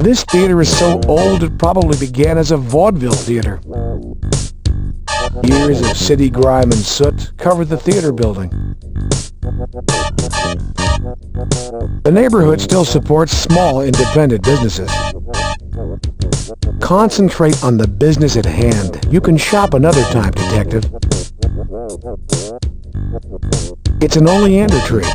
This theater is so old it probably began as a vaudeville theater. Years of city grime and soot covered the theater building. The neighborhood still supports small independent businesses. Concentrate on the business at hand. You can shop another time, detective. It's an oleander tree.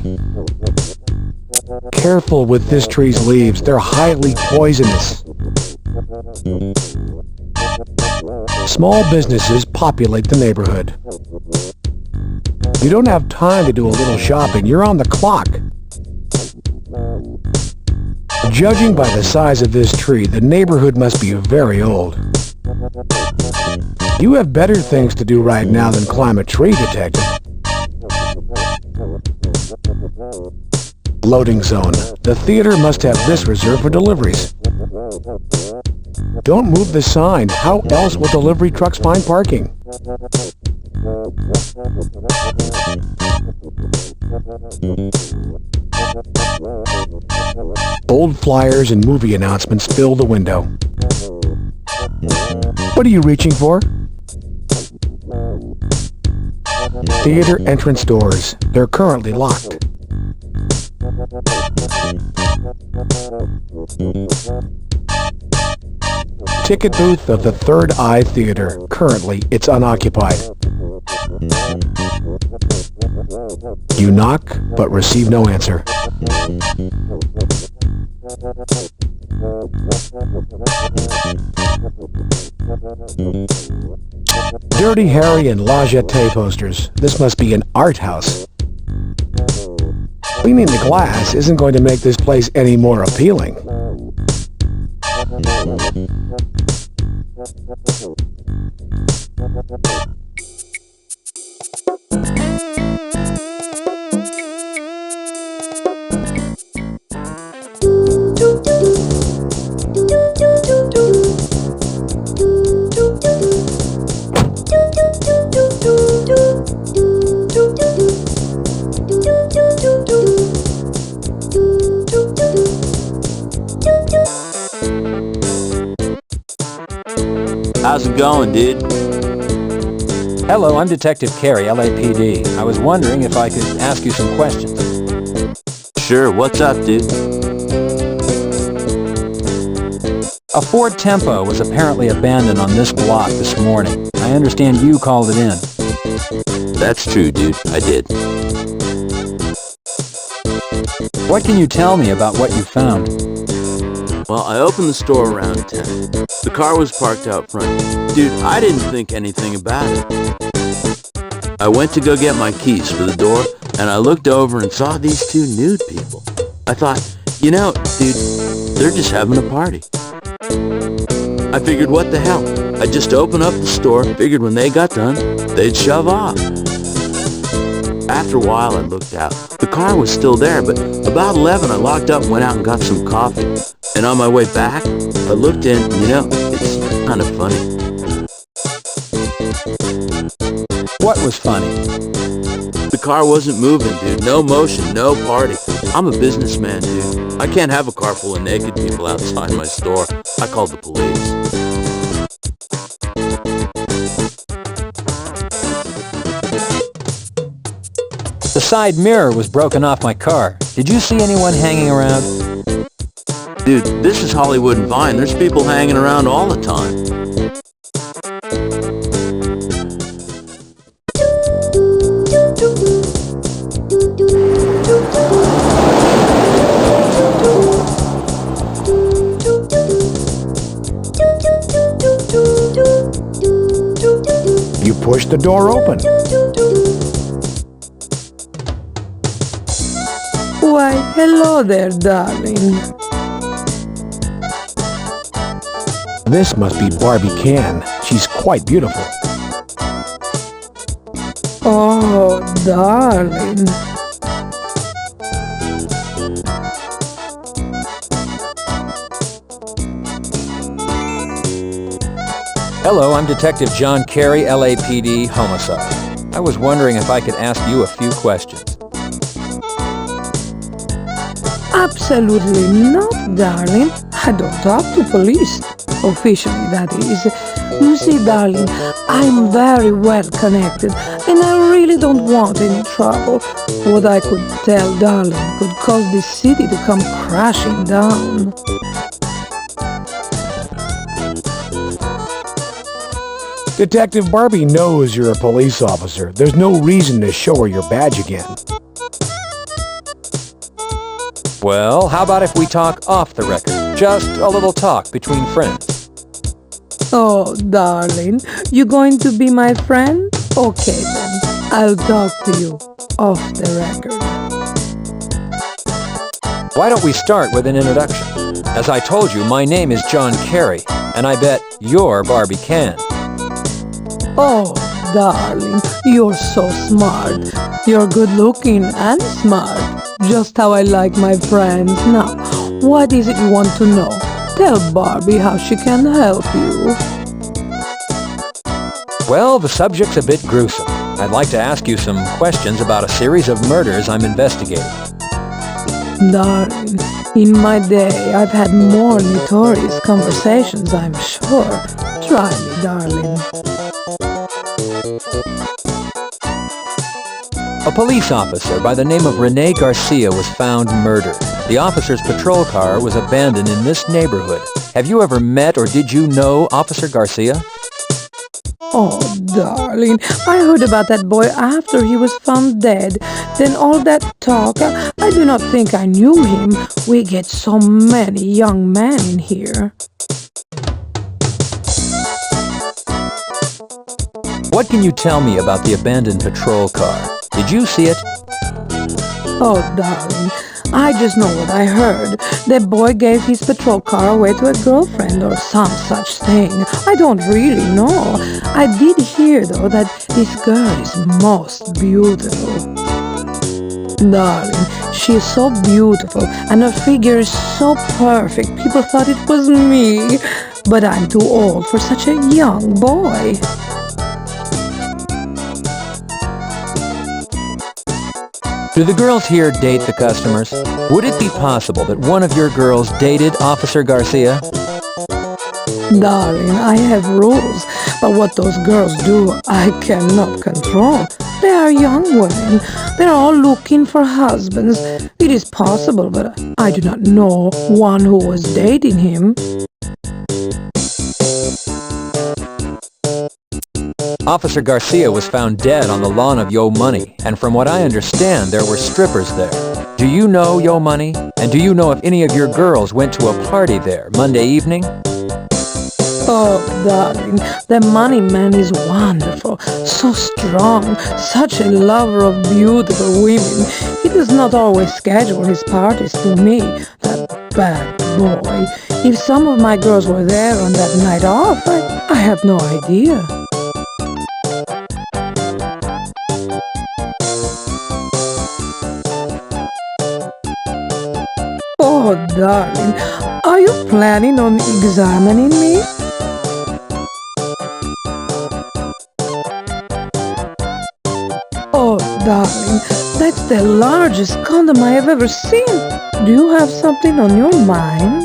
Careful with this tree's leaves. They're highly poisonous. Small businesses populate the neighborhood. You don't have time to do a little shopping. You're on the clock. Judging by the size of this tree, the neighborhood must be very old. You have better things to do right now than climb a tree, detective. Loading zone. The theater must have this reserved for deliveries. Don't move the sign. How else will delivery trucks find parking? Old flyers and movie announcements fill the window. What are you reaching for? Theater entrance doors. They're currently locked. Ticket booth of the Third Eye Theater. Currently, it's unoccupied. You knock, but receive no answer. Dirty Harry and La Jetée posters. This must be an art house. Cleaning the glass isn't going to make this place any more appealing. How's it going, dude? Hello, I'm Detective Carey, LAPD. I was wondering if I could ask you some questions. Sure, what's up, dude? A Ford Tempo was apparently abandoned on this block this morning. I understand you called it in. That's true, dude. I did. What can you tell me about what you found? Well, I opened the store around 10. The car was parked out front. Dude, I didn't think anything about it. I went to go get my keys for the door, and I looked over and saw these two nude people. I thought, you know, dude, they're just having a party. I figured, what the hell? I'd just open up the store, figured when they got done, they'd shove off. After a while, I looked out. The car was still there, but about 11, I locked up and went out and got some coffee. And on my way back, I looked in, and you know, it's kind of funny. What was funny? The car wasn't moving, dude. No motion, no party. I'm a businessman, dude. I can't have a car full of naked people outside my store. I called the police. The side mirror was broken off my car. Did you see anyone hanging around? Dude, this is Hollywood and Vine. There's people hanging around all the time. You push the door open. Why, hello there, darling. This must be Barbie Can. She's quite beautiful. Oh, darling. Hello, I'm Detective John Carey, LAPD, Homicide. I was wondering if I could ask you a few questions. Absolutely not, darling. I don't talk to police. Officially, that is. You see, darling, I'm very well connected, and I really don't want any trouble. What I could tell darling could cause this city to come crashing down. Detective Barbie knows you're a police officer. There's no reason to show her your badge again. Well, how about if we talk off the record? Just a little talk between friends. Oh, darling, you going to be my friend? Okay then, I'll talk to you off the record. Why don't we start with an introduction? As I told you, my name is John Carey, and I bet you're Barbie Can. Oh, darling, you're so smart. You're good looking and smart. Just how I like my friends. Now, what is it you want to know? Tell Barbie how she can help you. Well, the subject's a bit gruesome. I'd like to ask you some questions about a series of murders I'm investigating. Darling, in my day, I've had more notorious conversations, I'm sure. Try me, darling. A police officer by the name of Rene Garcia was found murdered. The officer's patrol car was abandoned in this neighborhood. Have you ever met or did you know Officer Garcia? Oh, darling, I heard about that boy after he was found dead. Then all that talk, I do not think I knew him. We get so many young men in here. What can you tell me about the abandoned patrol car? Did you see it? Oh, darling, I just know what I heard. The boy gave his patrol car away to a girlfriend or some such thing. I don't really know. I did hear, though, that this girl is most beautiful. Darling, she is so beautiful, and her figure is so perfect. People thought it was me, but I'm too old for such a young boy. Do the girls here date the customers? Would it be possible that one of your girls dated Officer Garcia? Darling, I have rules, but what those girls do, I cannot control. They are young women. They're all looking for husbands. It is possible, but I do not know one who was dating him. Officer Garcia was found dead on the lawn of Yo Money, and from what I understand, there were strippers there. Do you know Yo Money? And do you know if any of your girls went to a party there Monday evening? Oh, darling, the money man is wonderful, so strong, such a lover of beautiful women. He does not always schedule his parties to me, that bad boy. If some of my girls were there on that night off, I have no idea. Oh, darling, are you planning on examining me? Oh, darling, that's the largest condom I have ever seen. Do you have something on your mind?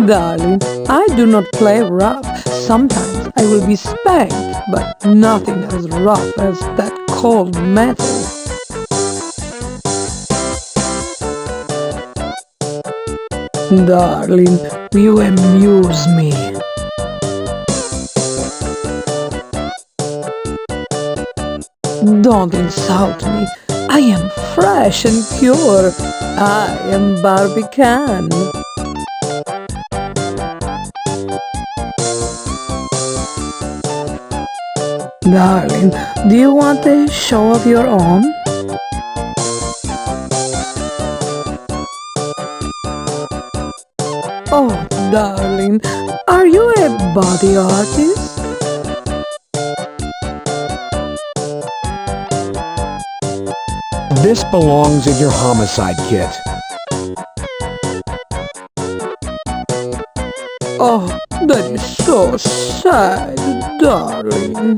Darling, I do not play rough. Sometimes I will be spanked, but nothing as rough as that cold metal. Darling, you amuse me. Don't insult me. I am fresh and pure. I am Barbie Can. Darling, do you want a show of your own? Oh, darling, are you a body artist? This belongs in your homicide kit. Oh, that is so sad, darling.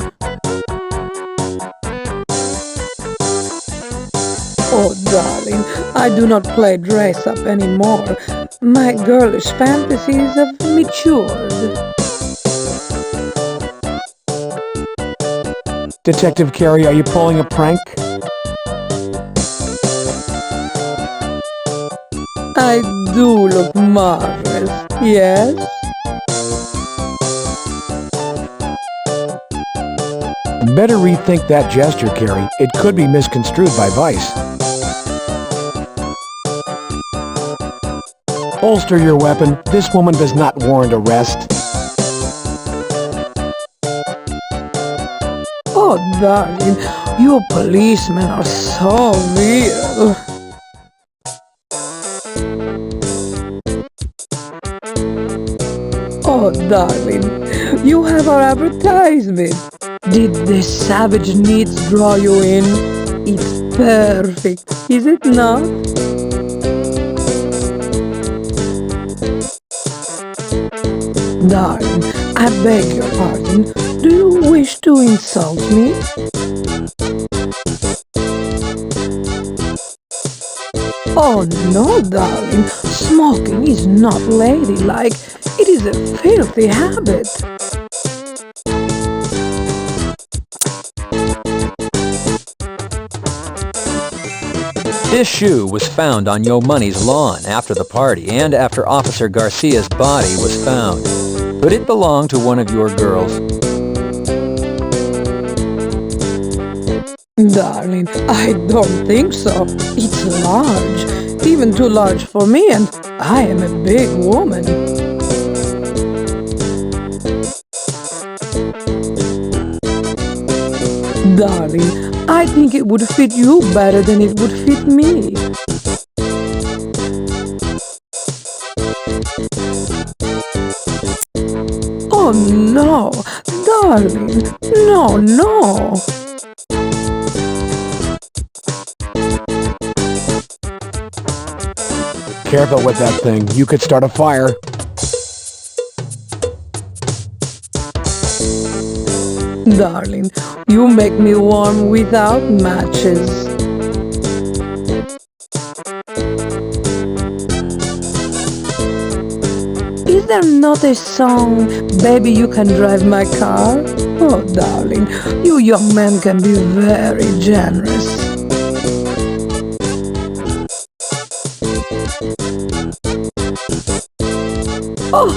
Oh, darling, I do not play dress-up anymore. My girlish fantasies have matured. Detective Carey, are you pulling a prank? I do look marvelous, yes? Better rethink that gesture, Carey. It could be misconstrued by Vice. Holster your weapon. This woman does not warrant arrest. Oh, darling, you policemen are so real. Oh, darling, you have our advertisement. Did the savage needs draw you in? It's perfect, is it not? Darling, I beg your pardon. Do you wish to insult me? Oh no, darling. Smoking is not ladylike. It is a filthy habit. This shoe was found on Yo Money's lawn after the party and after Officer Garcia's body was found. Could it belong to one of your girls? Darling, I don't think so. It's large, even too large for me, and I am a big woman. Darling, I think it would fit you better than it would fit me. Oh no, darling, no. Careful with that thing. You could start a fire. Darling, you make me warm without matches. Is there not a song, Baby You Can Drive My Car? Oh, darling, you young men can be very generous.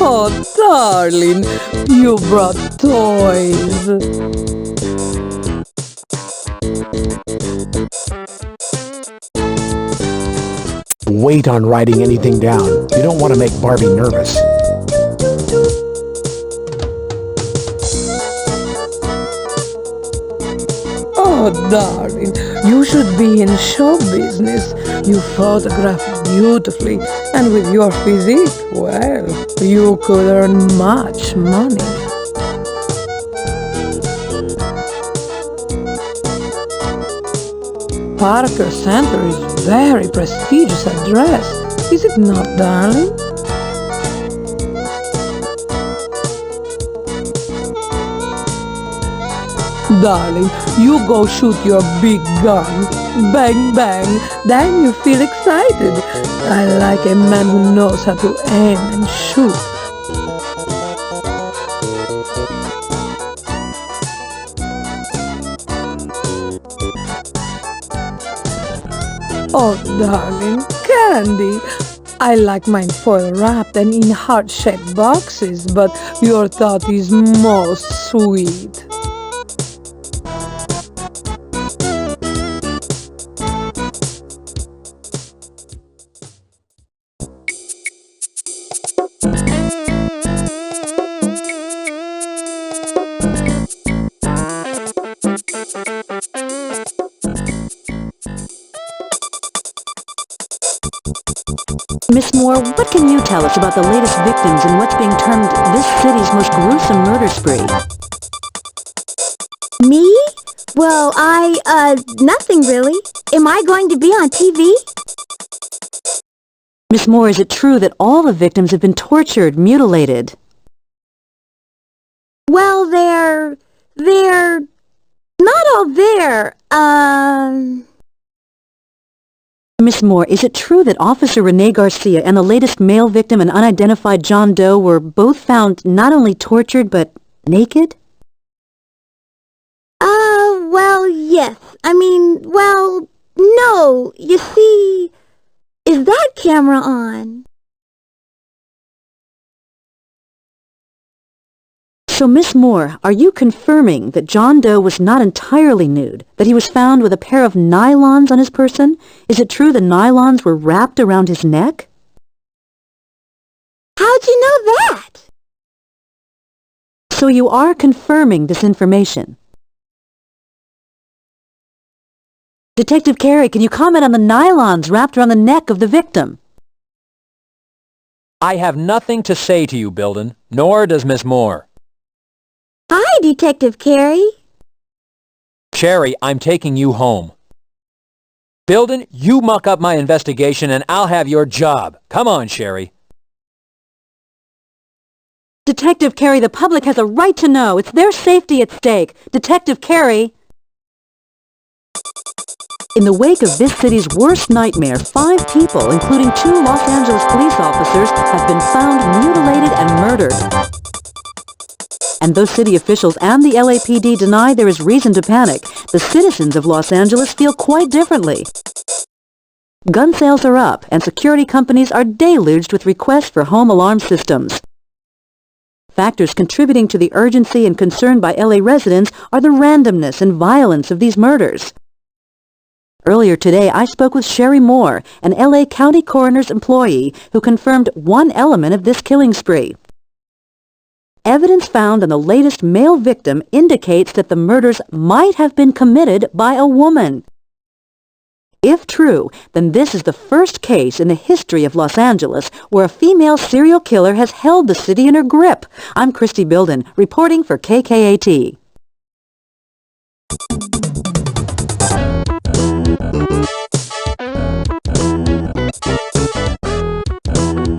Oh, darling, you brought toys. Wait on writing anything down. You don't want to make Barbie nervous. Oh, darling, you should be in show business. You photograph beautifully, and with your physique, well, you could earn much money. Parker Center is a very prestigious address, is it not, darling? Darling, you go shoot your big gun. Bang, bang, then you feel excited. I like a man who knows how to aim and shoot. Oh, darling, candy. I like mine foil wrapped and in heart-shaped boxes, but your thought is most sweet. Miss Moore, what can you tell us about the latest victims in what's being termed this city's most gruesome murder spree? Me? Well, nothing really. Am I going to be on TV? Miss Moore, is it true that all the victims have been tortured, mutilated? Well, they're not all there. Miss Moore, is it true that Officer Rene Garcia and the latest male victim, an unidentified John Doe, were both found not only tortured but naked? Well, yes. Well, no. You see, is that camera on? So, Miss Moore, are you confirming that John Doe was not entirely nude, that he was found with a pair of nylons on his person? Is it true the nylons were wrapped around his neck? How'd you know that? So you are confirming this information. Detective Carey, can you comment on the nylons wrapped around the neck of the victim? I have nothing to say to you, Bilden, nor does Miss Moore. Hi, Detective Carey. Sherry, I'm taking you home. Bilden, you muck up my investigation and I'll have your job. Come on, Sherry. Detective Carey, the public has a right to know. It's their safety at stake. Detective Carey. In the wake of this city's worst nightmare, 5 people, including 2 Los Angeles police officers, have been found mutilated and murdered. And though city officials and the LAPD deny there is reason to panic, the citizens of Los Angeles feel quite differently. Gun sales are up, and security companies are deluged with requests for home alarm systems. Factors contributing to the urgency and concern by LA residents are the randomness and violence of these murders. Earlier today, I spoke with Sherry Moore, an LA County Coroner's employee who confirmed one element of this killing spree. Evidence found on the latest male victim indicates that the murders might have been committed by a woman. If true, then this is the first case in the history of Los Angeles where a female serial killer has held the city in her grip. I'm Christy Bilden, reporting for KKAT.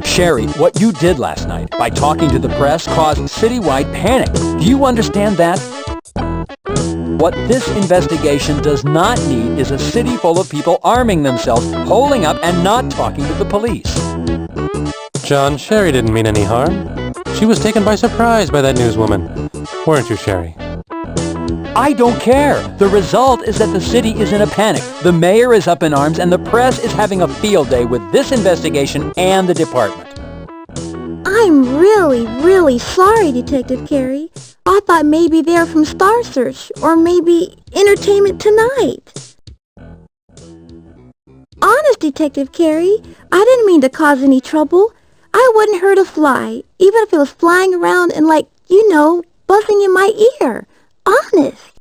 Sherry, what you did last night by talking to the press caused citywide panic. Do you understand that? What this investigation does not need is a city full of people arming themselves, holding up, and not talking to the police. John, Sherry didn't mean any harm. She was taken by surprise by that newswoman. Weren't you, Sherry? I don't care. The result is that the city is in a panic. The mayor is up in arms, and the press is having a field day with this investigation and the department. I'm really, really sorry, Detective Carey. I thought maybe they're from Star Search, or maybe Entertainment Tonight. Honest, Detective Carey, I didn't mean to cause any trouble. I wouldn't hurt a fly, even if it was flying around and buzzing in my ear. Honest.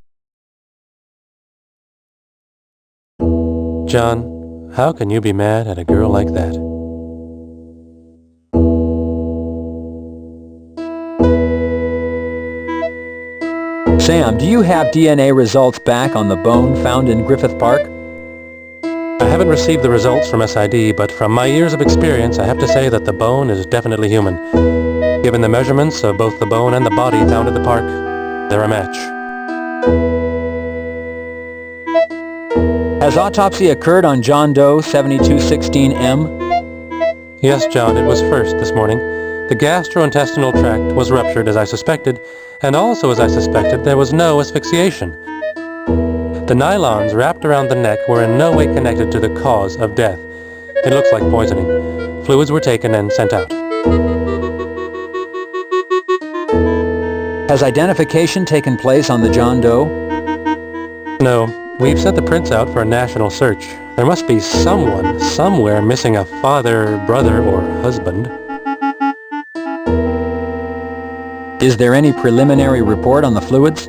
John, how can you be mad at a girl like that? Sam, do you have DNA results back on the bone found in Griffith Park? I haven't received the results from SID, but from my years of experience, I have to say that the bone is definitely human. Given the measurements of both the bone and the body found at the park, they're a match. Has autopsy occurred on John Doe 7216M? Yes, John, it was first this morning. The gastrointestinal tract was ruptured as I suspected, and also as I suspected, there was no asphyxiation. The nylons wrapped around the neck were in no way connected to the cause of death. It looks like poisoning. Fluids were taken and sent out. Has identification taken place on the John Doe? No, we've sent the prints out for a national search. There must be someone, somewhere, missing a father, brother, or husband. Is there any preliminary report on the fluids?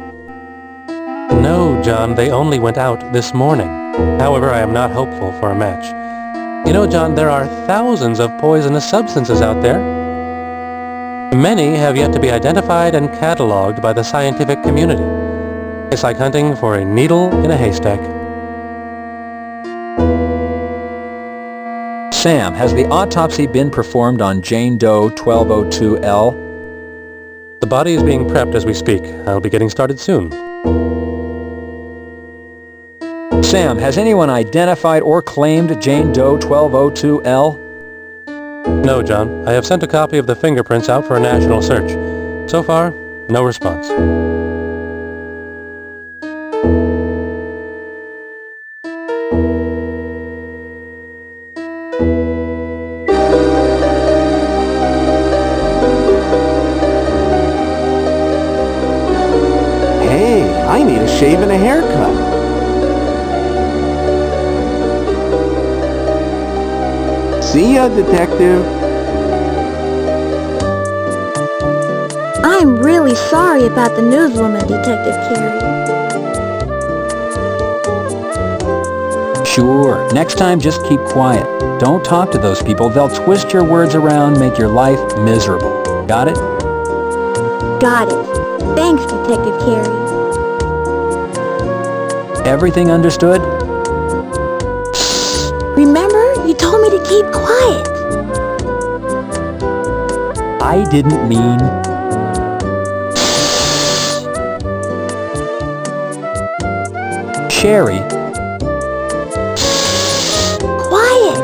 No, John, they only went out this morning. However, I am not hopeful for a match. You know, John, there are thousands of poisonous substances out there. Many have yet to be identified and cataloged by the scientific community. It's like hunting for a needle in a haystack. Sam, has the autopsy been performed on Jane Doe 1202L? The body is being prepped as we speak. I'll be getting started soon. Sam, has anyone identified or claimed Jane Doe 1202L? No, John. I have sent a copy of the fingerprints out for a national search. So far, no response. Hey, I need a shave and a haircut. See ya, detective. I'm really sorry about the newswoman, Detective Carey. Sure. Next time, just keep quiet. Don't talk to those people. They'll twist your words around, make your life miserable. Got it? Got it. Thanks, Detective Carey. Everything understood? Remember, you told me to keep quiet. I didn't mean... Sherry, Quiet.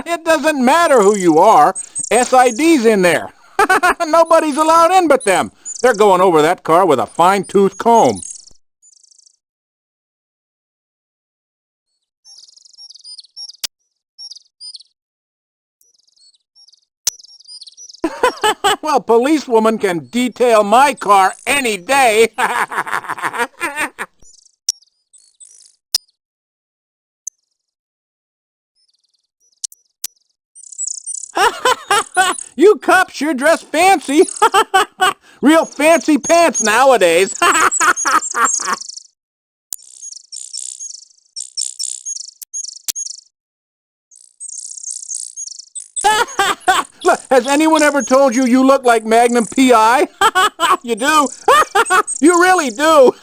It doesn't matter who you are. SID's in there. Nobody's allowed in but them. They're going over that car with a fine-tooth comb. Well, policewoman can detail my car any day. You cops sure dress fancy. Real fancy pants nowadays. Look, has anyone ever told you you look like Magnum P.I.? You do? You really do.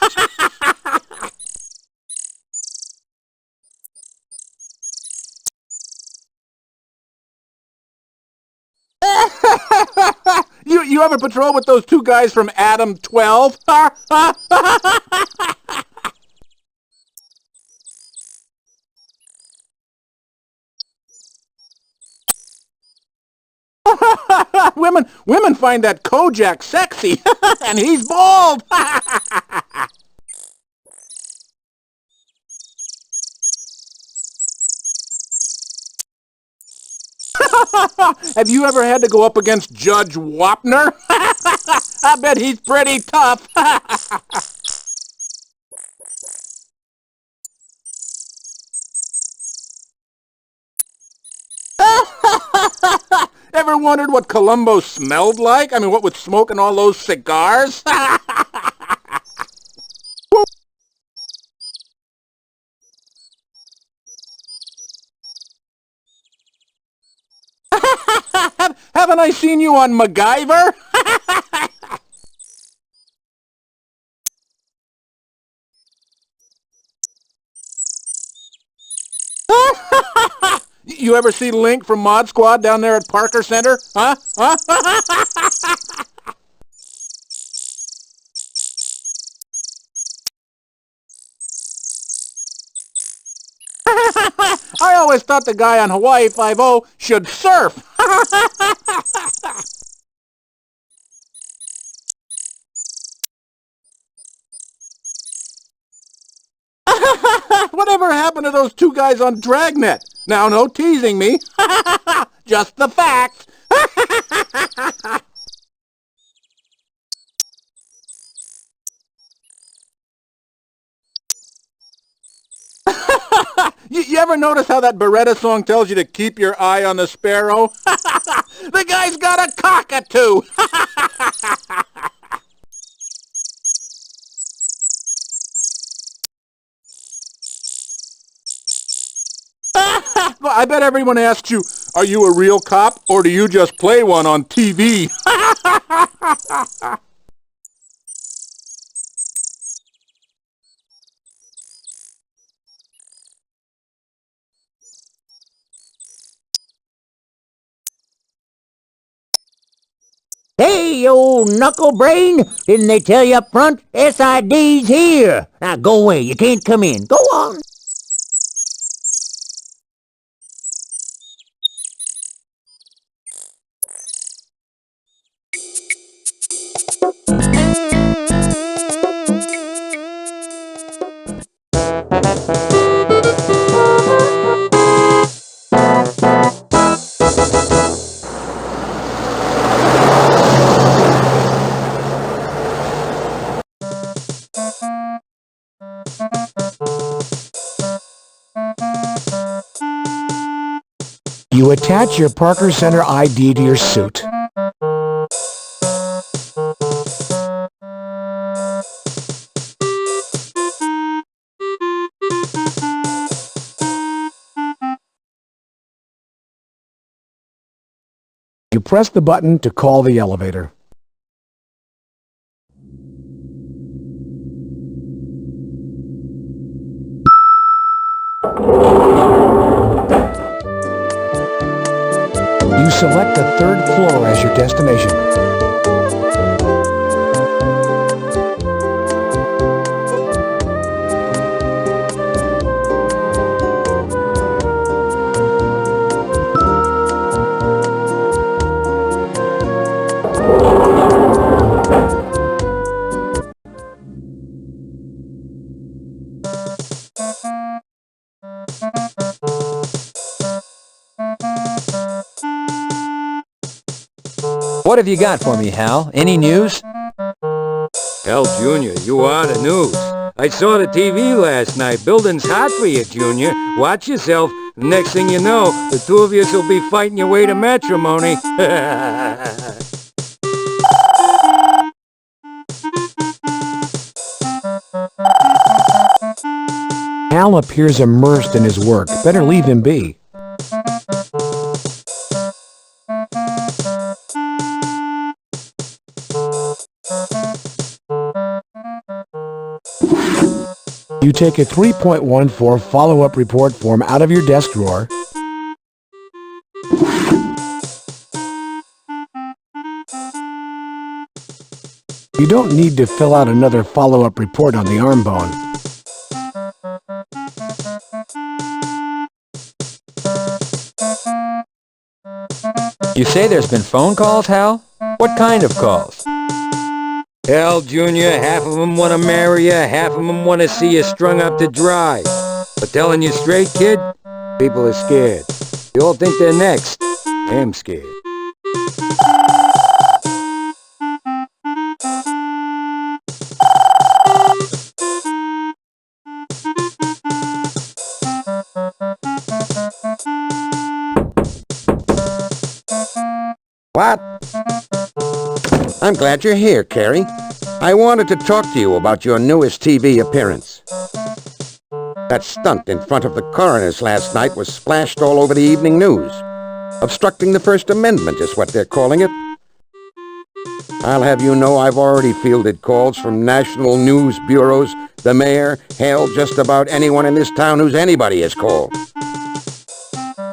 You ever patrol with those two guys from Adam 12? Women find that Kojak sexy, and he's bald. Have you ever had to go up against Judge Wapner? I bet he's pretty tough. Ever wondered what Columbo smelled like? I mean, what with smoking all those cigars? Haven't I seen you on MacGyver? You ever see Link from Mod Squad down there at Parker Center? Huh? I always thought the guy on Hawaii Five-0 should surf. Whatever happened to those two guys on Dragnet? Now, no teasing me. Just the facts. You ever notice how that Beretta song tells you to keep your eye on the sparrow? The guy's got a cockatoo! I bet everyone asks you, are you a real cop, or do you just play one on TV? Hey, old knuckle brain! Didn't they tell you up front? SID's here! Now go away, you can't come in. Go on! You attach your Parker Center ID to your suit. You press the button to call the elevator. You select the third floor as your destination. What have you got for me, Hal? Any news? Hell, Junior, you are the news. I saw the TV last night. Building's hot for you, Junior. Watch yourself. The next thing you know, the two of you will be fighting your way to matrimony. Hal appears immersed in his work. Better leave him be. You take a 3.14 follow-up report form out of your desk drawer. You don't need to fill out another follow-up report on the arm bone. You say there's been phone calls, Hal? What kind of calls? Hell, Junior, half of them want to marry you, half of them want to see you strung up to dry. But telling you straight, kid, people are scared. They all think they're next. I'm scared. What? I'm glad you're here, Carey. I wanted to talk to you about your newest TV appearance. That stunt in front of the coroner's last night was splashed all over the evening news. Obstructing the First Amendment is what they're calling it. I'll have you know I've already fielded calls from national news bureaus, the mayor, hell, just about anyone in this town who's anybody is called.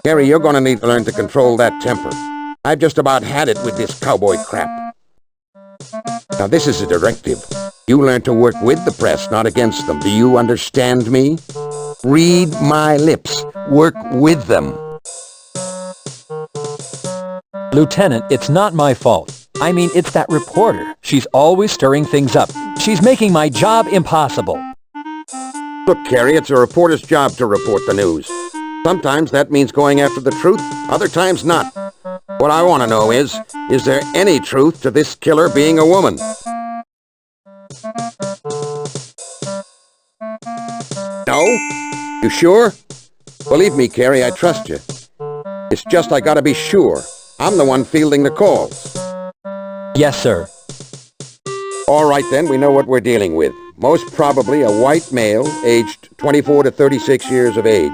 Carey, you're going to need to learn to control that temper. I've just about had it with this cowboy crap. Now, this is a directive. You learn to work with the press, not against them. Do you understand me? Read my lips. Work with them. Lieutenant, it's not my fault. I mean, it's that reporter. She's always stirring things up. She's making my job impossible. Look, Carey, it's a reporter's job to report the news. Sometimes that means going after the truth, other times not. What I want to know is there any truth to this killer being a woman? No? You sure? Believe me, Carey, I trust you. It's just I gotta be sure. I'm the one fielding the calls. Yes, sir. All right, then, we know what we're dealing with. Most probably a white male, aged 24 to 36 years of age,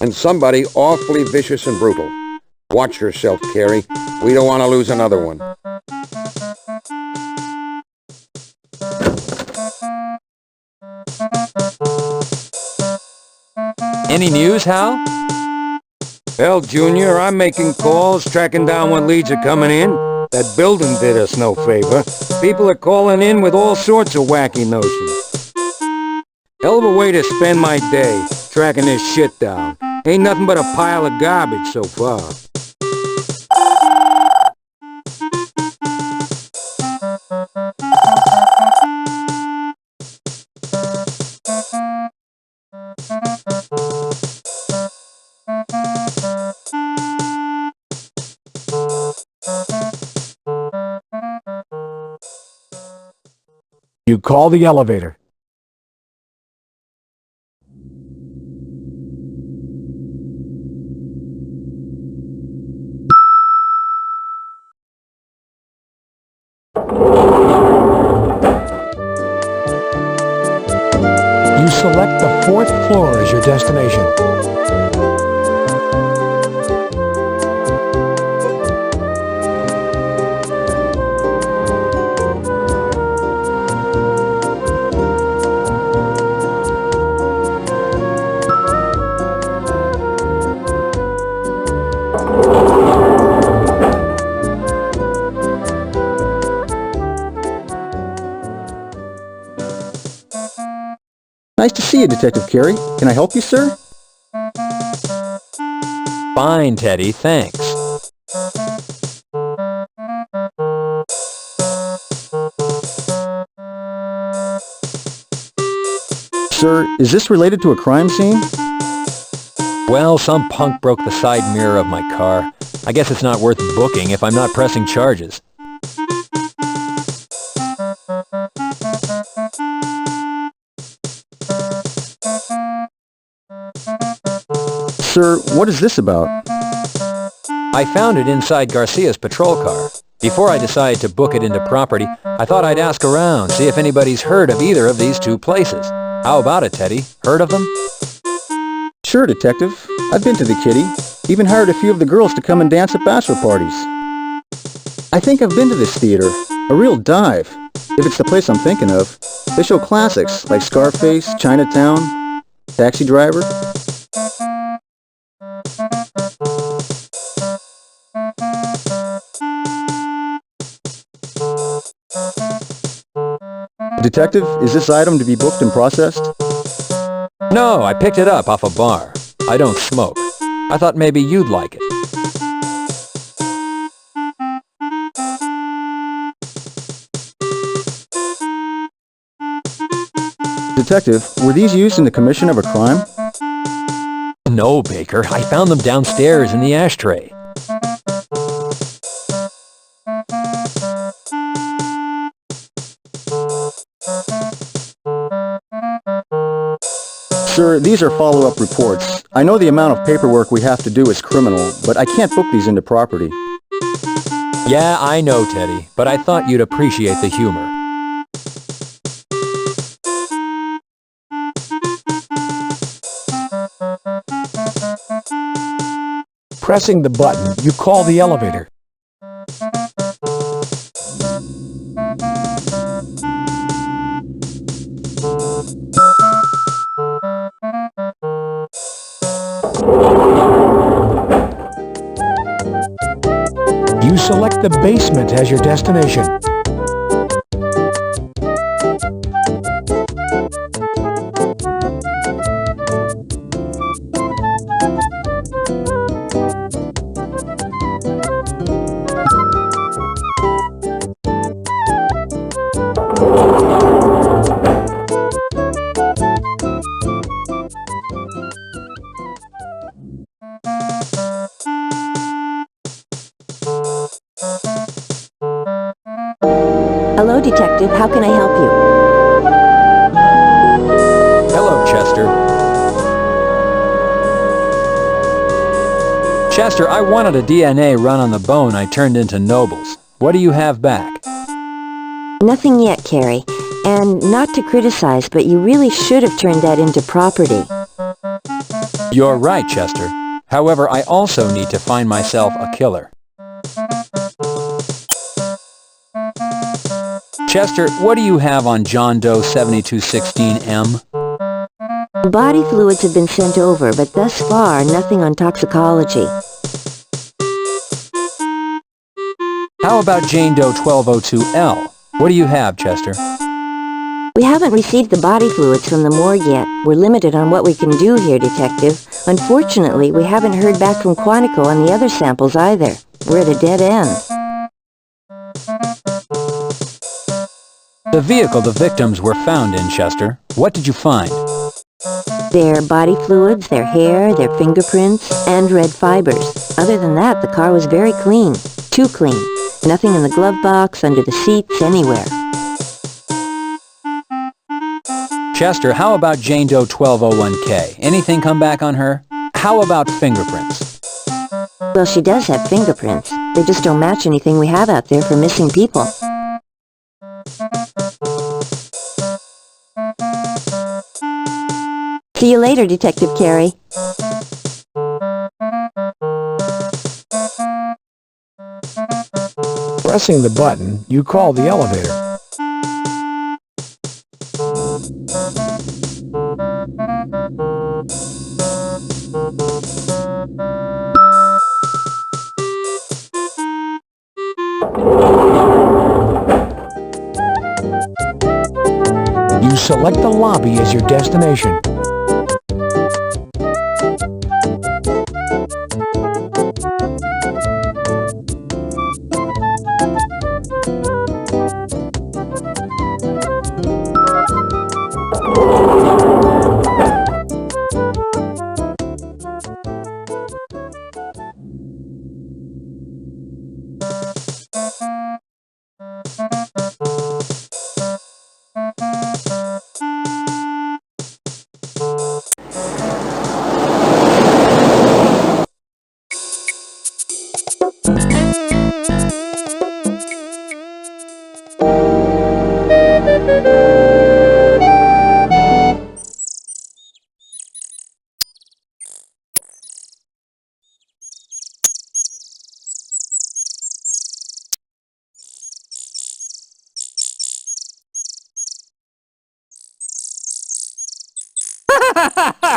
and somebody awfully vicious and brutal. Watch yourself, Carey. We don't want to lose another one. Any news, Hal? Well, Junior, I'm making calls, tracking down what leads are coming in. That building did us no favor. People are calling in with all sorts of wacky notions. Hell of a way to spend my day, tracking this shit down. Ain't nothing but a pile of garbage so far. You call the elevator. You select the 4th floor as your destination. Nice to see you, Detective Carey. Can I help you, sir? Fine, Teddy, thanks. Sir, is this related to a crime scene? Well, some punk broke the side mirror of my car. I guess it's not worth booking if I'm not pressing charges. Sir, what is this about? I found it inside Garcia's patrol car. Before I decided to book it into property, I thought I'd ask around, see if anybody's heard of either of these two places. How about it, Teddy? Heard of them? Sure, Detective. I've been to the Kitty. Even hired a few of the girls to come and dance at bachelor parties. I think I've been to this theater. A real dive. If it's the place I'm thinking of. They show classics like Scarface, Chinatown, Taxi Driver. Detective, is this item to be booked and processed? No, I picked it up off a bar. I don't smoke. I thought maybe you'd like it. Detective, were these used in the commission of a crime? No, Baker. I found them downstairs in the ashtray. Sir, these are follow-up reports. I know the amount of paperwork we have to do is criminal, but I can't book these into property. Yeah, I know, Teddy, but I thought you'd appreciate the humor. Pressing the button, you call the elevator. You select the basement as your destination. Hello, Detective. How can I help you? Hello, Chester. Chester, I wanted a DNA run on the bone I turned into Nobles. What do you have back? Nothing yet, Carey. And not to criticize, but you really should have turned that into property. You're right, Chester. However, I also need to find myself a killer. Chester, what do you have on John Doe 7216M? Body fluids have been sent over, but thus far, nothing on toxicology. How about Jane Doe 1202L? What do you have, Chester? We haven't received the body fluids from the morgue yet. We're limited on what we can do here, Detective. Unfortunately, we haven't heard back from Quantico on the other samples either. We're at a dead end. The vehicle the victims were found in, Chester. What did you find? Their body fluids, their hair, their fingerprints, and red fibers. Other than that, the car was very clean. Too clean. Nothing in the glove box, under the seats, anywhere. Chester, how about Jane Doe 1201K? Anything come back on her? How about fingerprints? Well, she does have fingerprints. They just don't match anything we have out there for missing people. See you later, Detective Carey. Pressing the button, you call the elevator. You select the lobby as your destination.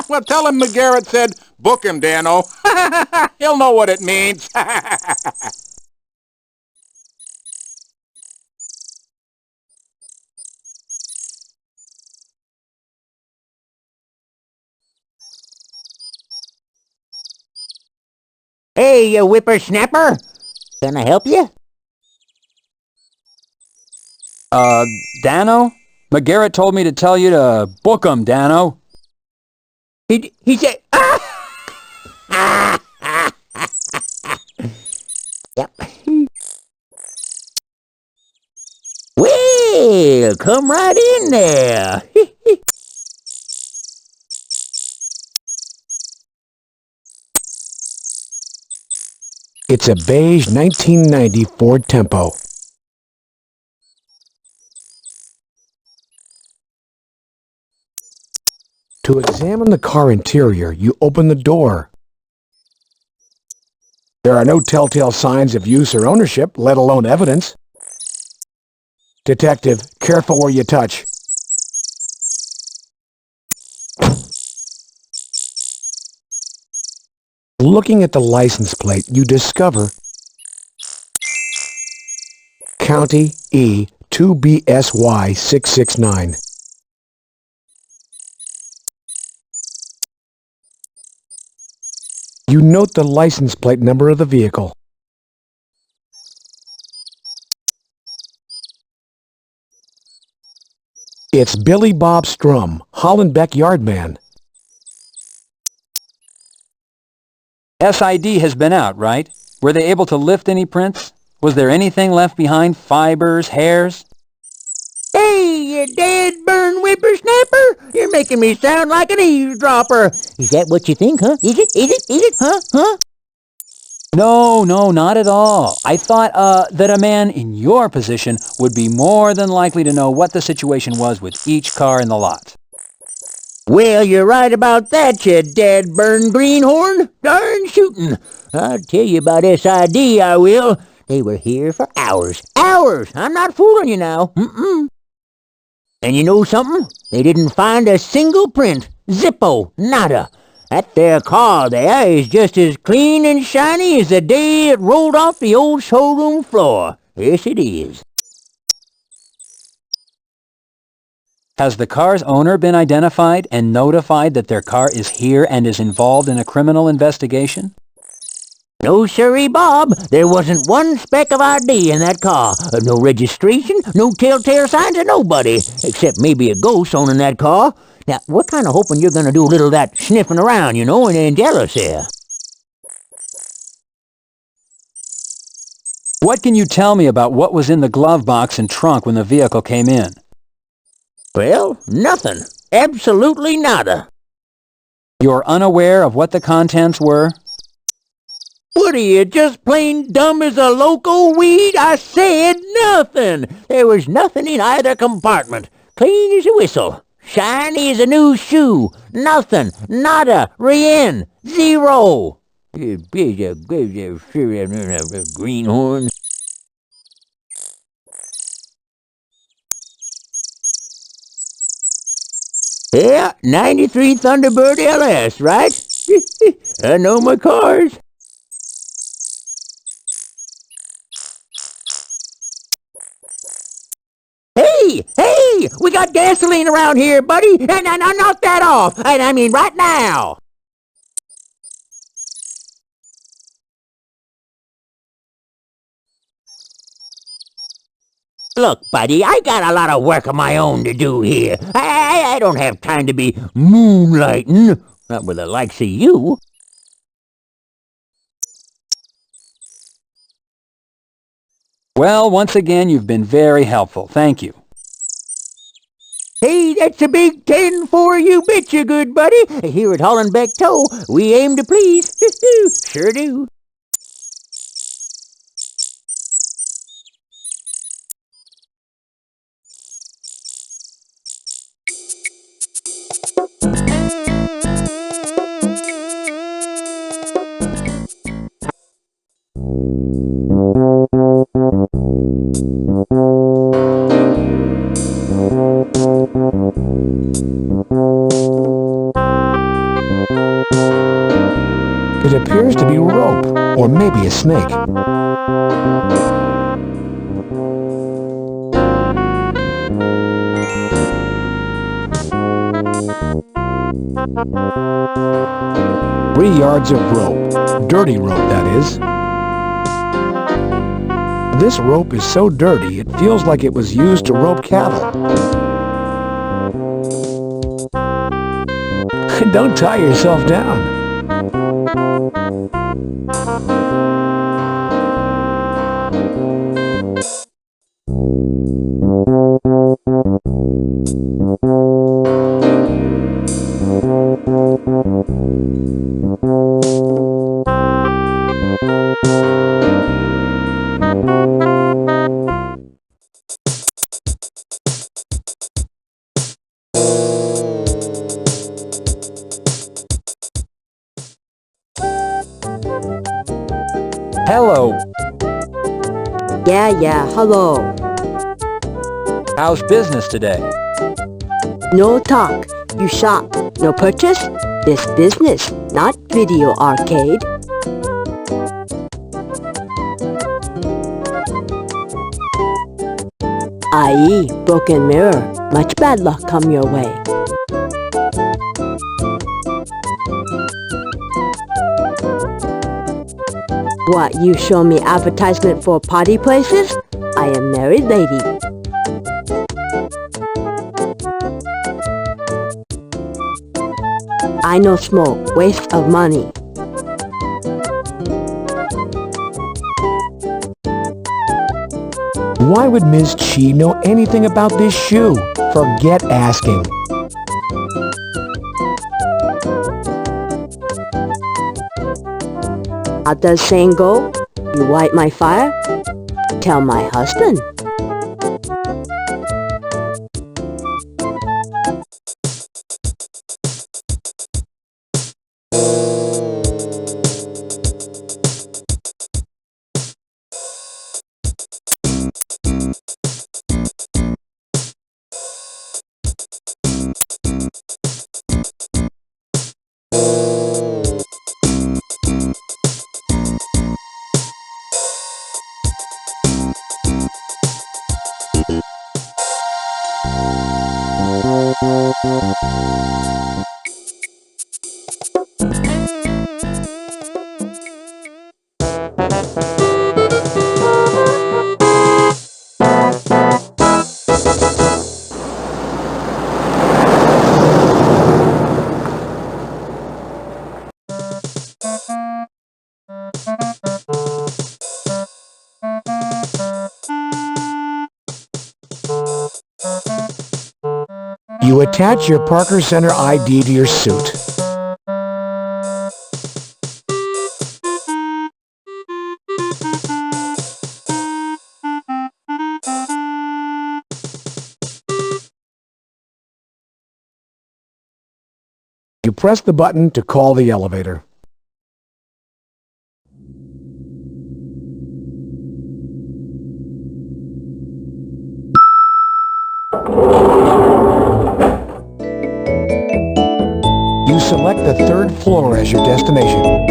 Well, tell him McGarrett said, book him, Dano. He'll know what it means. Hey, you whippersnapper! Can I help you? Dano? McGarrett told me to tell you to book 'em, Dano. He said... Yep. Well, come right in there. It's a beige 1990 Ford Tempo. To examine the car interior, you open the door. There are no telltale signs of use or ownership, let alone evidence. Detective, careful where you touch. Looking at the license plate, you discover County E 2BSY 669. You note the license plate number of the vehicle. It's Billy Bob Strum, Hollenbeck Yardman. SID has been out, right? Were they able to lift any prints? Was there anything left behind? Fibers, hairs? Hey, you dead burn whippersnapper! You're making me sound like an eavesdropper. Is that what you think, huh? Is it? Huh? No, not at all. I thought, that a man in your position would be more than likely to know what the situation was with each car in the lot. Well, you're right about that, you dad-burned greenhorn. Darn shootin'. I'll tell you about SID, I will. They were here for hours. Hours! I'm not fooling you now. Mm-mm. And you know something? They didn't find a single print. Zippo. Nada. That there car there is just as clean and shiny as the day it rolled off the old showroom floor. Yes, it is. Has the car's owner been identified and notified that their car is here and is involved in a criminal investigation? No, sirree, Bob. There wasn't one speck of ID in that car. No registration, no telltale signs of nobody, except maybe a ghost owning that car. Now, we're kind of hoping you're going to do a little of that sniffing around, you know, and jealous here. What can you tell me about what was in the glove box and trunk when the vehicle came in? Well, nothing. Absolutely nada. You're unaware of what the contents were? What are you, just plain dumb as a loco weed? I said nothing. There was nothing in either compartment. Clean as a whistle. Shiny as a new shoe. Nothing. Nada. Rien. Zero. Greenhorn. Yeah, 93 Thunderbird LS, right? I know my cars. Hey, we got gasoline around here, buddy, and knock that off, and I mean right now. Look, buddy, I got a lot of work of my own to do here. I don't have time to be moonlighting, not with the likes of you. Well, once again, you've been very helpful. Thank you. Hey, that's a big 10 for you, betcha, good buddy. Here at Hollenbeck Tow, we aim to please. Sure do. It appears to be rope, or maybe a snake. Three yards of rope. Dirty rope, that is. This rope is so dirty, it feels like it was used to rope cattle. Don't tie yourself down. Hello. Yeah, hello. How's business today? No talk. You shop. No purchase. This business, not video arcade. I.e. broken mirror. Much bad luck come your way. What, you show me advertisement for party places? I am married lady. I no smoke, waste of money. Why would Ms. Chi know anything about this shoe? Forget asking. A How does saying go? You light my fire? Tell my husband. You attach your Parker Center ID to your suit. You press the button to call the elevator. You select the third floor as your destination.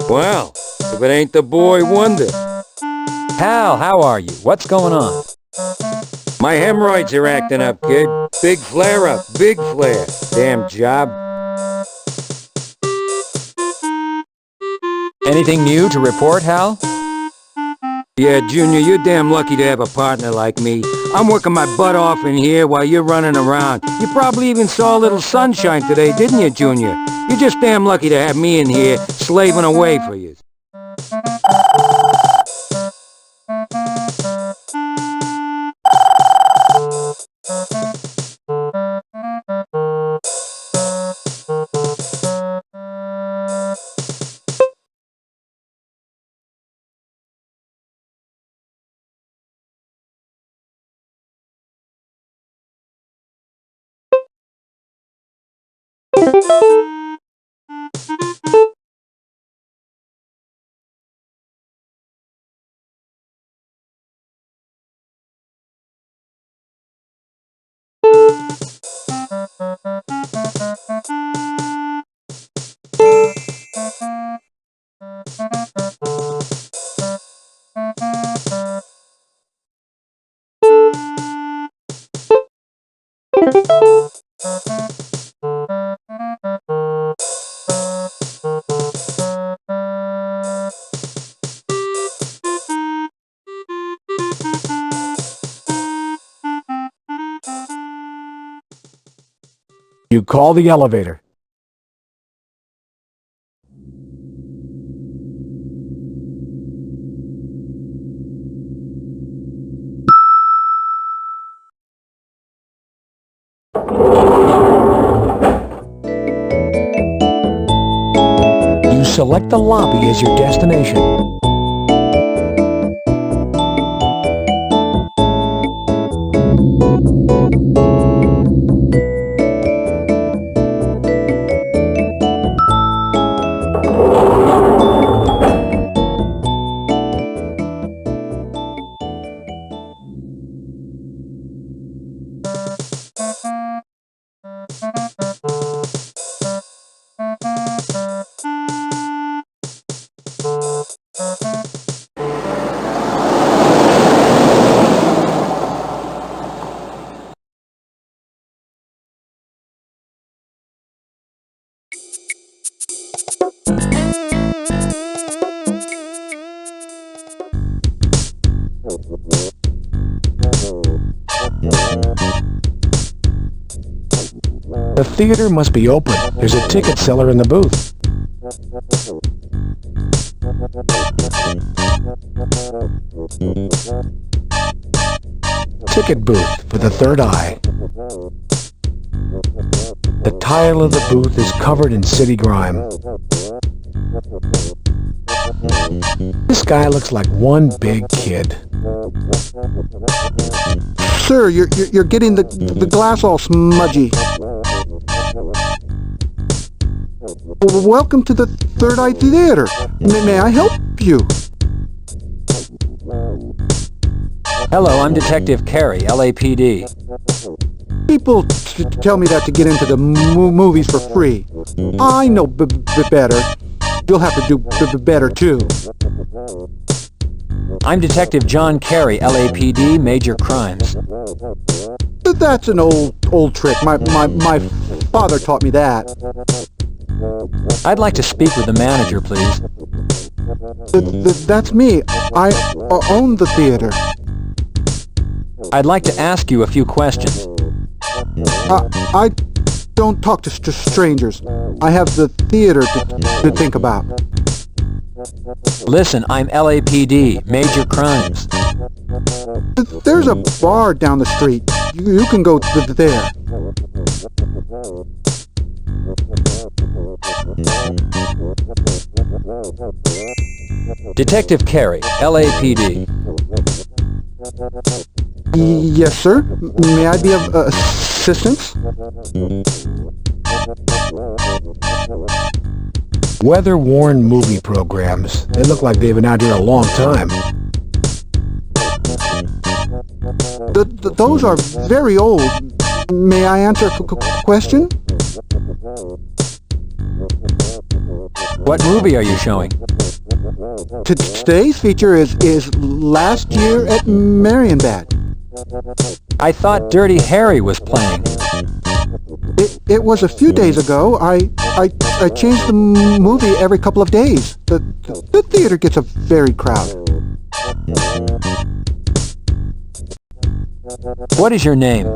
Well, if it ain't the boy wonder. Hal, how are you? What's going on? My hemorrhoids are acting up, kid. Big flare-up, big flare. Damn job. Anything new to report, Hal? Yeah, Junior, you're damn lucky to have a partner like me. I'm working my butt off in here while you're running around. You probably even saw a little sunshine today, didn't you, Junior? You're just damn lucky to have me in here slaving away for you. You call the elevator. You select the lobby as your destination. The theater must be open. There's a ticket seller in the booth. Ticket booth for the third eye. The tile of the booth is covered in city grime. This guy looks like one big kid. Sir, you're getting the glass all smudgy. Welcome to the Third Eye Theater. May I help you? Hello, I'm Detective Carey, LAPD. People tell me that to get into the movies for free. I know better. You'll have to do better too. I'm Detective John Carey, LAPD, Major Crimes. That's an old trick. My father taught me that. I'd like to speak with the manager, please. That's me. I own the theater. I'd like to ask you a few questions. I don't talk to strangers. I have the theater to think about. Listen, I'm LAPD, Major Crimes. There's a bar down the street. You can go there. Detective Carey, LAPD. Yes, sir. May I be of assistance? Weather-worn movie programs. They look like they've been out here a long time. Those are very old. May I answer a question? What movie are you showing? Today's feature is Last Year at Marienbad. I thought Dirty Harry was playing. It was a few days ago. I changed the movie every couple of days. The theater gets a varied crowd. What is your name?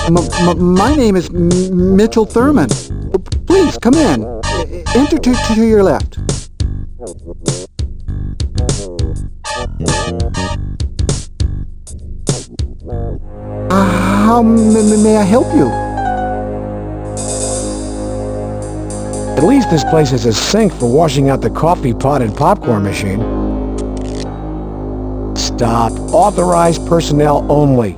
My name is Mitchell Thurman. Please, come in. Enter to your left. How may I help you? At least this place has a sink for washing out the coffee pot and popcorn machine. Stop. Authorized personnel only.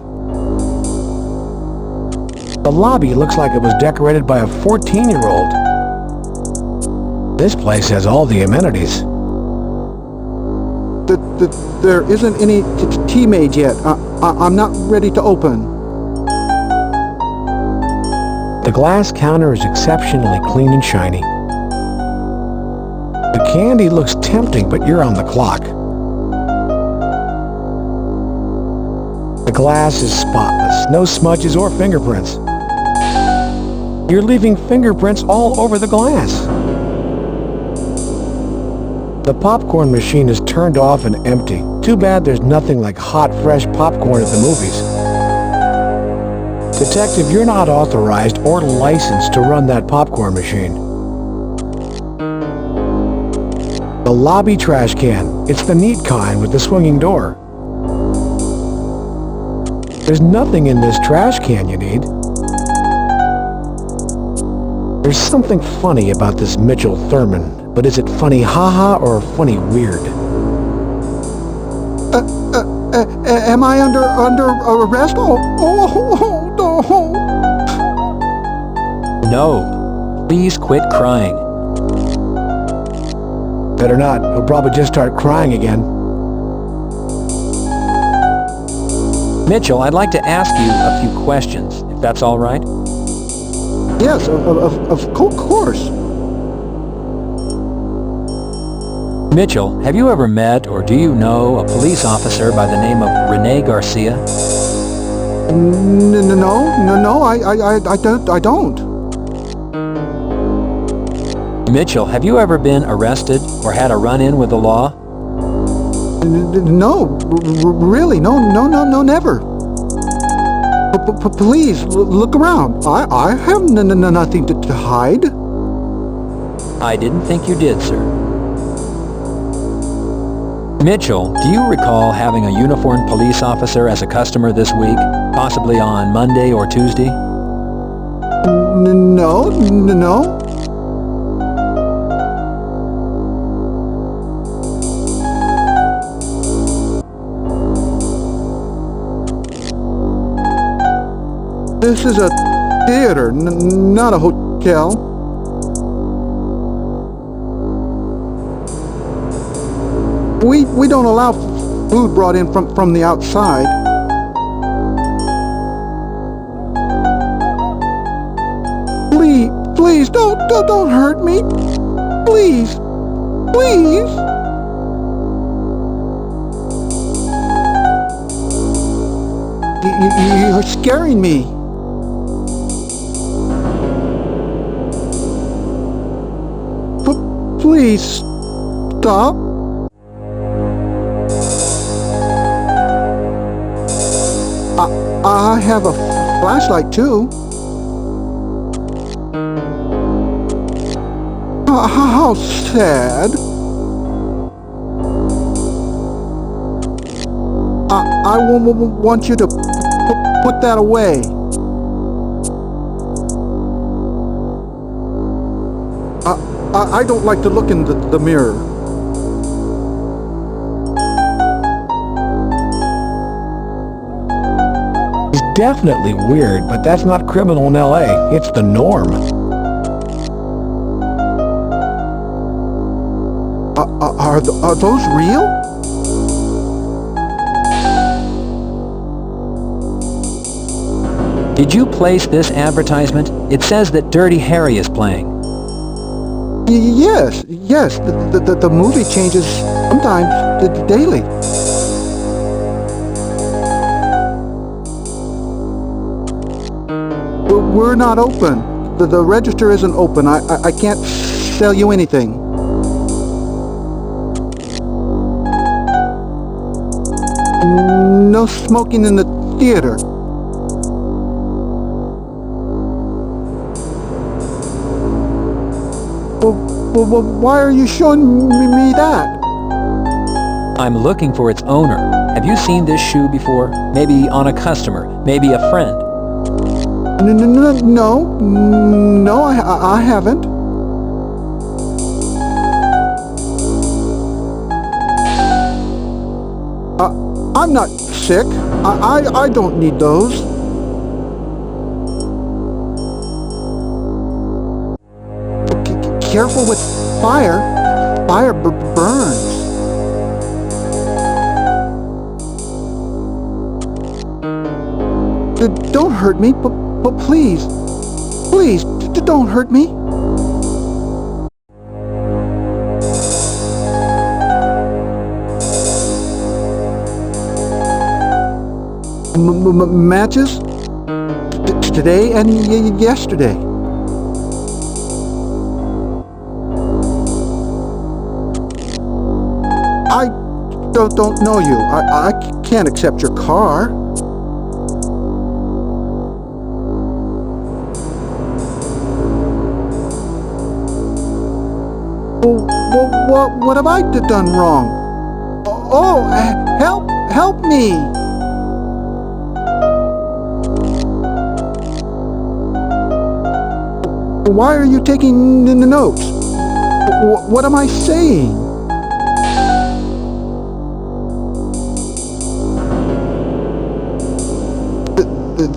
The lobby looks like it was decorated by a 14-year-old. This place has all the amenities. There isn't any tea made yet. I'm not ready to open. The glass counter is exceptionally clean and shiny. The candy looks tempting, but you're on the clock. The glass is spotless, no smudges or fingerprints. You're leaving fingerprints all over the glass. The popcorn machine is turned off and empty. Too bad there's nothing like hot, fresh popcorn at the movies. Detective, you're not authorized or licensed to run that popcorn machine. The lobby trash can. It's the neat kind with the swinging door. There's nothing in this trash can you need. There's something funny about this Mitchell Thurman, but is it funny haha or funny weird? Am I under arrest? Oh, no. No. Please quit crying. Better not. He'll probably just start crying again. Mitchell, I'd like to ask you a few questions, if that's all right. Yes, of course. Mitchell, have you ever met or do you know a police officer by the name of Rene Garcia? No, I don't. Mitchell, have you ever been arrested or had a run-in with the law? No, really, no, never. Please, look around. I have nothing to hide. I didn't think you did, sir. Mitchell, do you recall having a uniformed police officer as a customer this week, possibly on Monday or Tuesday? No. This is a theater, not a hotel. We don't allow food brought in from the outside. Please, don't hurt me. Please. You're scaring me. Please, stop. I have a flashlight too. How sad. I want you to put that away. I don't like to look in the mirror. It's definitely weird, but that's not criminal in LA. It's the norm. Are those real? Did you place this advertisement? It says that Dirty Harry is playing. Yes. The movie changes sometimes daily. We're not open. The register isn't open. I can't sell you anything. No smoking in the theater. Well, why are you showing me that? I'm looking for its owner. Have you seen this shoe before? Maybe on a customer, maybe a friend. No, I haven't. I'm not sick. I don't need those. Careful with fire. Fire burns. Don't hurt me, but please, don't hurt me. Matches? Today and yesterday. I don't know you. I can't accept your car. Well, what have I done wrong? Oh, help me! Why are you taking the notes? What am I saying?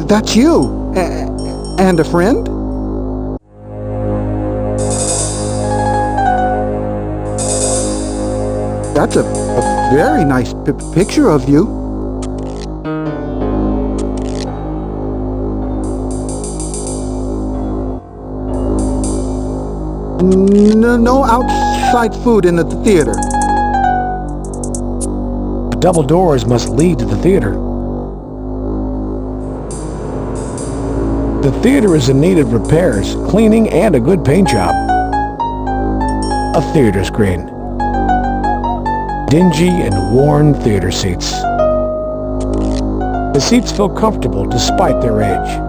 That's you. And a friend? That's a very nice picture of you. No outside food in the theater. Double doors must lead to the theater. The theater is in need of repairs, cleaning, and a good paint job. A theater screen. Dingy and worn theater seats. The seats feel comfortable despite their age.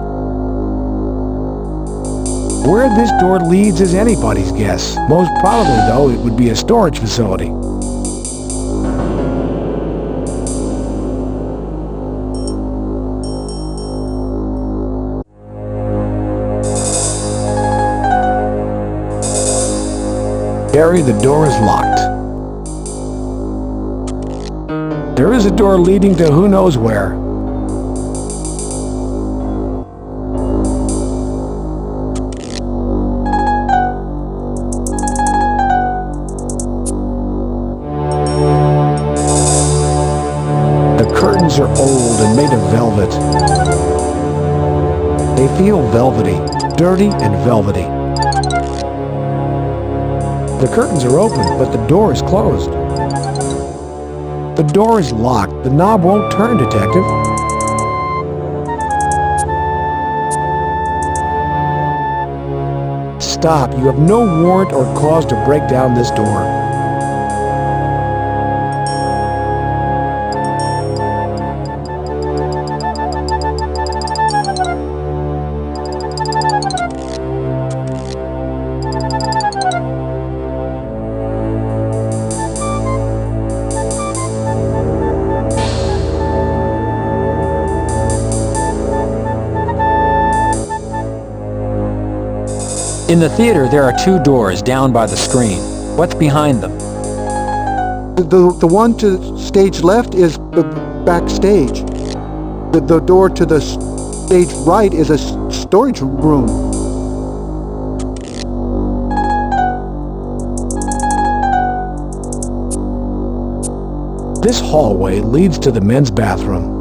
Where this door leads is anybody's guess. Most probably, though, it would be a storage facility. Carey, the door is locked. There is a door leading to who knows where. The curtains are old and made of velvet. They feel velvety, dirty and velvety. The curtains are open, but the door is closed. The door is locked. The knob won't turn, Detective. Stop. You have no warrant or cause to break down this door. In the theater, there are two doors down by the screen. What's behind them? The one to stage left is backstage. The door to the stage right is a storage room. This hallway leads to the men's bathroom.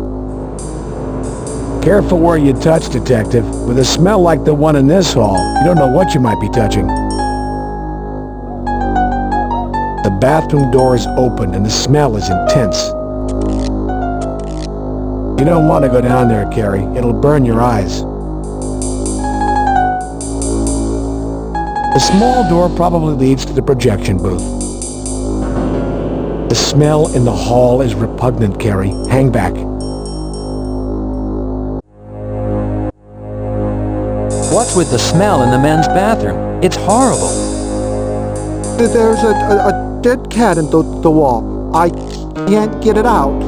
Careful where you touch, Detective. With a smell like the one in this hall, you don't know what you might be touching. The bathroom door is open and the smell is intense. You don't want to go down there, Carey. It'll burn your eyes. The small door probably leads to the projection booth. The smell in the hall is repugnant, Carey. Hang back. What's with the smell in the men's bathroom? It's horrible. There's a dead cat in the wall. I can't get it out.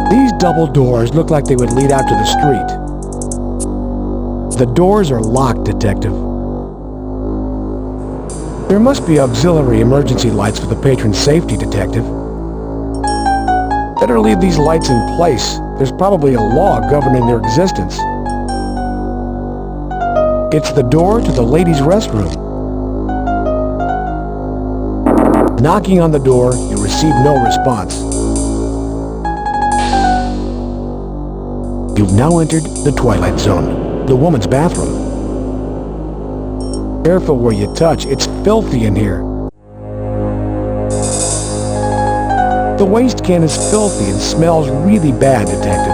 These double doors look like they would lead out to the street. The doors are locked, Detective. There must be auxiliary emergency lights for the patron's safety, Detective. Better leave these lights in place. There's probably a law governing their existence. It's the door to the ladies' restroom. Knocking on the door, you receive no response. You've now entered the Twilight Zone, the woman's bathroom. Careful where you touch. It's filthy in here. The waste can is filthy and smells really bad, Detective.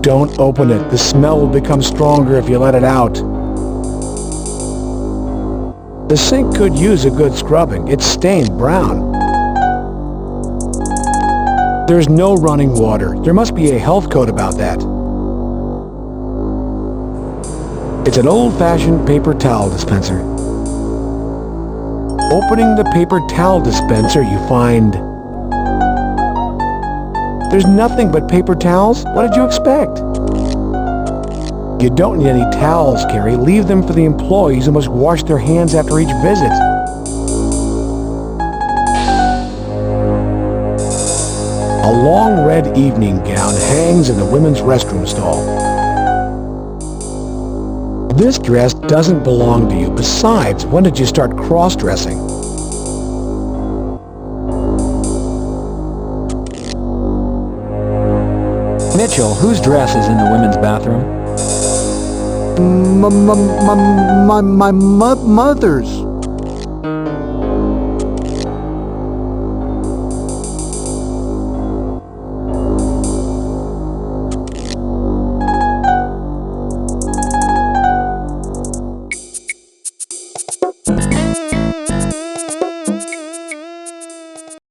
Don't open it. The smell will become stronger if you let it out. The sink could use a good scrubbing. It's stained brown. There's no running water. There must be a health code about that. It's an old-fashioned paper towel dispenser. Opening the paper towel dispenser, you find... There's nothing but paper towels? What did you expect? You don't need any towels, Carey. Leave them for the employees who must wash their hands after each visit. A long red evening gown hangs in the women's restroom stall. This dress doesn't belong to you. Besides, when did you start cross-dressing? Mitchell, whose dress is in the women's bathroom? My mother's.